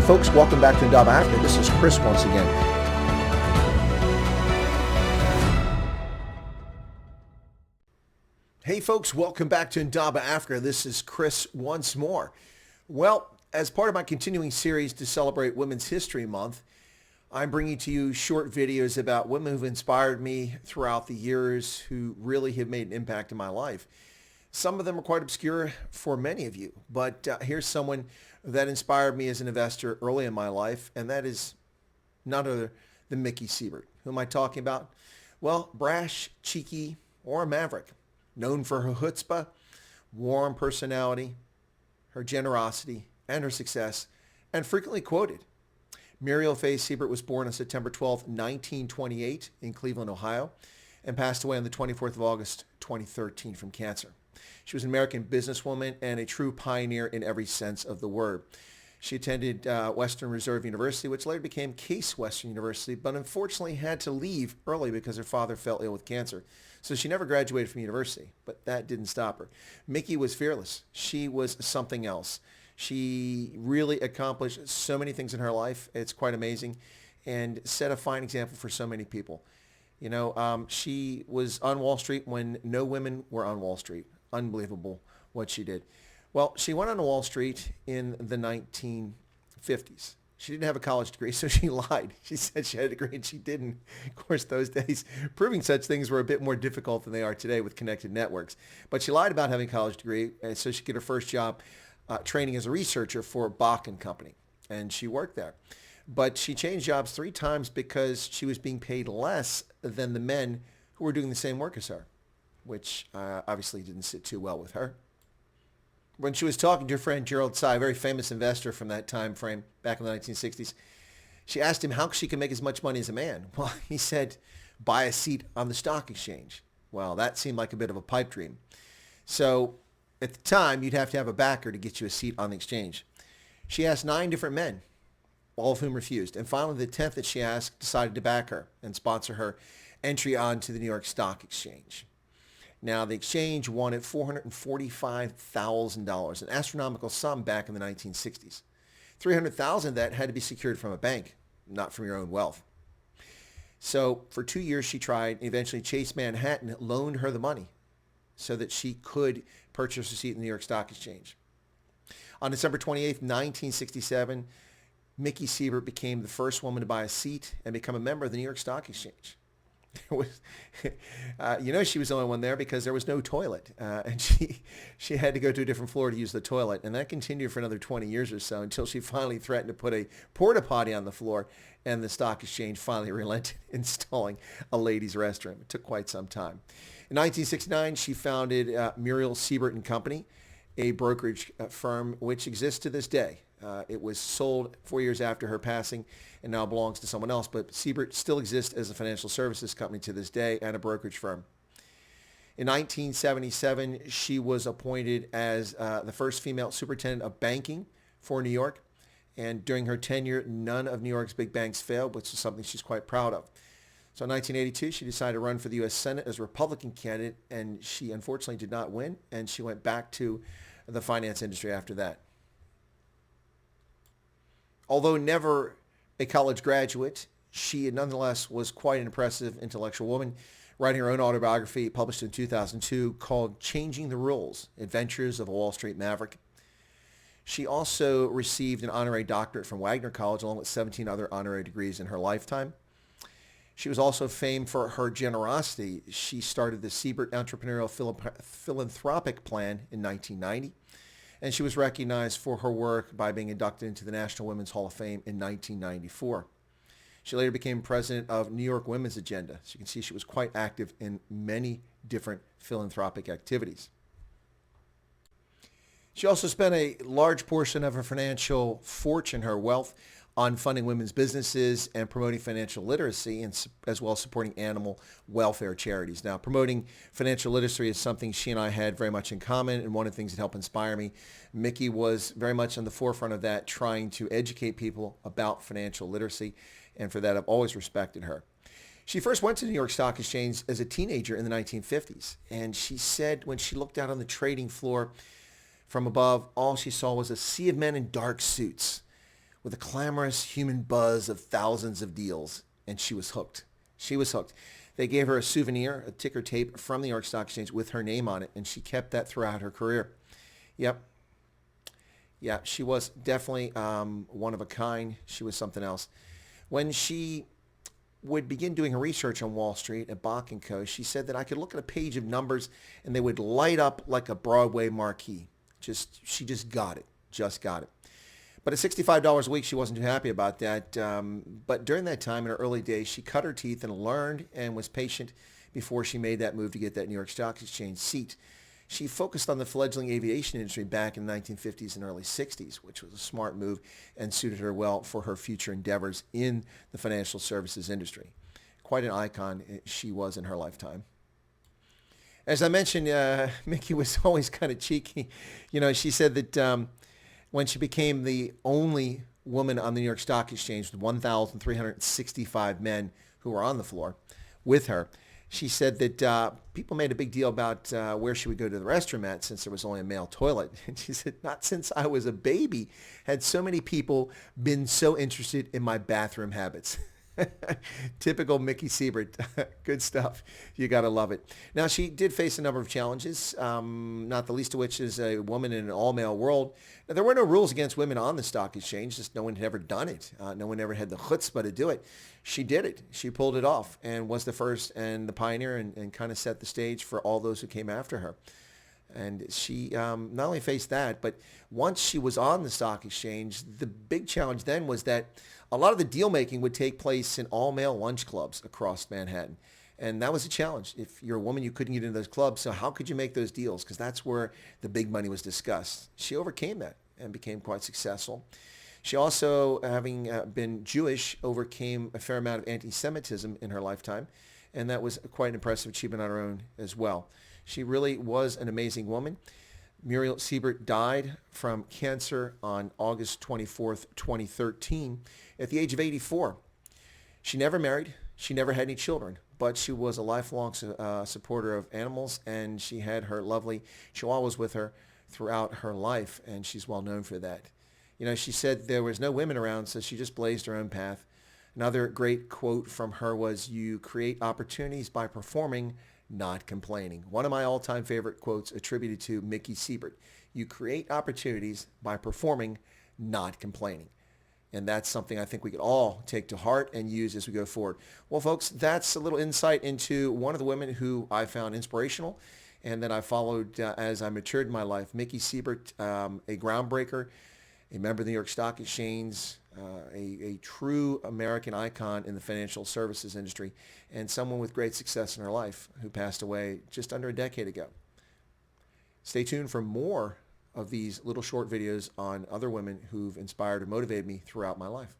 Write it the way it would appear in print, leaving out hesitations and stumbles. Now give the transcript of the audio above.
folks, welcome back to Untitled Africa. This is Chris once again. Hey folks, welcome back to Untitled Africa. This is Chris once more. Well, as part of my continuing series to celebrate Women's History Month, I'm bringing to you short videos about women who've inspired me throughout the years, who really have made an impact in my life. Some of them are quite obscure for many of you, but here's someone that inspired me as an investor early in my life, and that is none other than Mickie Siebert. Who am I talking about? Well, brash, cheeky, or a maverick. Known for her chutzpah, warm personality, her generosity, and her success, and frequently quoted. Muriel Siebert was born on September 12, 1928 in Cleveland, Ohio, and passed away on the 24th of August, 2013 from cancer. She was an American businesswoman and a true pioneer in every sense of the word. She attended Western Reserve University, which later became Case Western University, but unfortunately had to leave early because her father fell ill with cancer. So she never graduated from university, but that didn't stop her. Mickie was fearless. She was something else. She really accomplished so many things in her life. It's quite amazing, and set a fine example for so many people. You know, she was on Wall Street when no women were on Wall Street. Unbelievable what she did. Well, she went on Wall Street in the 1950s. She didn't have a college degree, so she lied. She said she had a degree, and she didn't. Of course, those days, proving such things were a bit more difficult than they are today with connected networks. But she lied about having a college degree, so she could get her first job training as a researcher for Bach and Company, and she worked there. But she changed jobs 3 times because she was being paid less than the men who were doing the same work as her, which obviously didn't sit too well with her. When she was talking to her friend Gerald Tsai, a very famous investor from that time frame back in the 1960s, she asked him how she could make as much money as a man. Well, he said, buy a seat on the stock exchange. Well, that seemed like a bit of a pipe dream. So at the time, you'd have to have a backer to get you a seat on the exchange. She asked 9 different men, all of whom refused. And finally, the 10th that she asked decided to back her and sponsor her entry onto the New York Stock Exchange. Now, the exchange wanted $445,000, an astronomical sum back in the 1960s. $300,000 of that had to be secured from a bank, not from your own wealth. So for 2 years she tried, and eventually Chase Manhattan loaned her the money so that she could purchase a seat in the New York Stock Exchange. On December 28, 1967, Mickie Siebert became the first woman to buy a seat and become a member of the New York Stock Exchange. She was the only one there because there was no toilet, and she had to go to a different floor to use the toilet, and that continued for another 20 years or so until she finally threatened to put a porta potty on the floor, and the stock exchange finally relented, installing a ladies' restroom. It took quite some time. In 1969, she founded Muriel Siebert and Company, a brokerage firm which exists to this day. It was sold 4 years after her passing and now belongs to someone else, but Siebert still exists as a financial services company to this day and a brokerage firm. In 1977, she was appointed as the first female superintendent of banking for New York, and during her tenure, none of New York's big banks failed, which is something she's quite proud of. So in 1982, she decided to run for the U.S. Senate as a Republican candidate, and she unfortunately did not win, and she went back to the finance industry after that. Although never a college graduate, she nonetheless was quite an impressive intellectual woman, writing her own autobiography published in 2002 called Changing the Rules, Adventures of a Wall Street Maverick. She also received an honorary doctorate from Wagner College along with 17 other honorary degrees in her lifetime. She was also famed for her generosity. She started the Siebert Entrepreneurial Philanthropic Plan in 1990. And she was recognized for her work by being inducted into the National Women's Hall of Fame in 1994. She later became president of New York Women's Agenda. So you can see she was quite active in many different philanthropic activities. She also spent a large portion of her financial fortune, her wealth, on funding women's businesses and promoting financial literacy, and as well as supporting animal welfare charities. Now, promoting financial literacy is something she and I had very much in common, and one of the things that helped inspire me. Mickie was very much on the forefront of that, trying to educate people about financial literacy, and for that I've always respected her. She first went to the New York Stock Exchange as a teenager in the 1950s, and she said when she looked out on the trading floor from above, all she saw was a sea of men in dark suits with a clamorous human buzz of thousands of deals, and she was hooked. She was hooked. They gave her a souvenir, a ticker tape from the New York Stock Exchange with her name on it, and she kept that throughout her career. Yep. Yeah, she was definitely one of a kind. She was something else. When she would begin doing her research on Wall Street at Bach & Co., she said that I could look at a page of numbers and they would light up like a Broadway marquee. She just got it. Just got it. But at $65 a week, she wasn't too happy about that. But during that time, in her early days, she cut her teeth and learned and was patient before she made that move to get that New York Stock Exchange seat. She focused on the fledgling aviation industry back in the 1950s and early 60s, which was a smart move and suited her well for her future endeavors in the financial services industry. Quite an icon she was in her lifetime. As I mentioned, Mickie was always kind of cheeky. You know, she said that when she became the only woman on the New York Stock Exchange with 1,365 men who were on the floor with her, she said that people made a big deal about where she would go to the restroom at since there was only a male toilet. And she said, not since I was a baby had so many people been so interested in my bathroom habits. Typical Mickie Siebert. Good stuff. You got to love it. Now, she did face a number of challenges, not the least of which is a woman in an all-male world. Now, there were no rules against women on the stock exchange. Just no one had ever done it. No one ever had the chutzpah to do it. She did it. She pulled it off and was the first and the pioneer and kind of set the stage for all those who came after her. And she not only faced that, but once she was on the stock exchange, the big challenge then was that a lot of the deal making would take place in all-male lunch clubs across Manhattan. And that was a challenge. If you're a woman, you couldn't get into those clubs. So how could you make those deals? Because that's where the big money was discussed. She overcame that and became quite successful. She also, having been Jewish, overcame a fair amount of anti-Semitism in her lifetime. And that was quite an impressive achievement on her own as well. She really was an amazing woman. Muriel Siebert died from cancer on August 24th, 2013, at the age of 84. She never married. She never had any children, but she was a lifelong supporter of animals, and she had her lovely chihuahuas with her throughout her life, and she's well known for that. You know, she said there was no women around, so she just blazed her own path. Another great quote from her was, "You create opportunities by performing, not complaining." One of my all-time favorite quotes attributed to Mickie Siebert. You create opportunities by performing, not complaining. And that's something I think we could all take to heart and use as we go forward. Well, folks, that's a little insight into one of the women who I found inspirational and that I followed as I matured in my life. Mickie Siebert, a groundbreaker, a member of the New York Stock Exchange, a true American icon in the financial services industry, and someone with great success in her life who passed away just under a decade ago. Stay tuned for more of these little short videos on other women who've inspired and motivated me throughout my life.